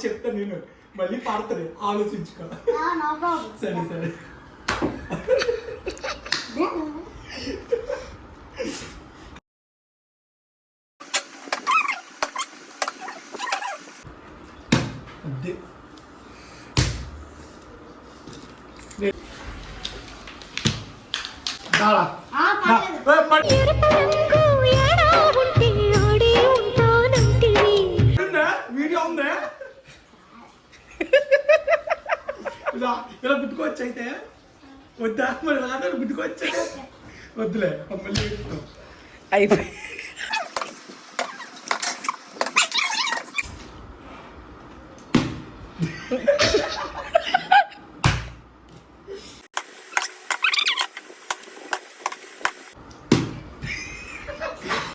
చెప్తా నేను మళ్ళీ పాడతాను ఆలోచించుకో సరే సరే అదే వీడియో ఉందా ఇలా గుర్తుకోవచ్చు అయితే వద్దా మరి గుర్తుకోవచ్చు వద్దులే మళ్ళీ అయిపోయి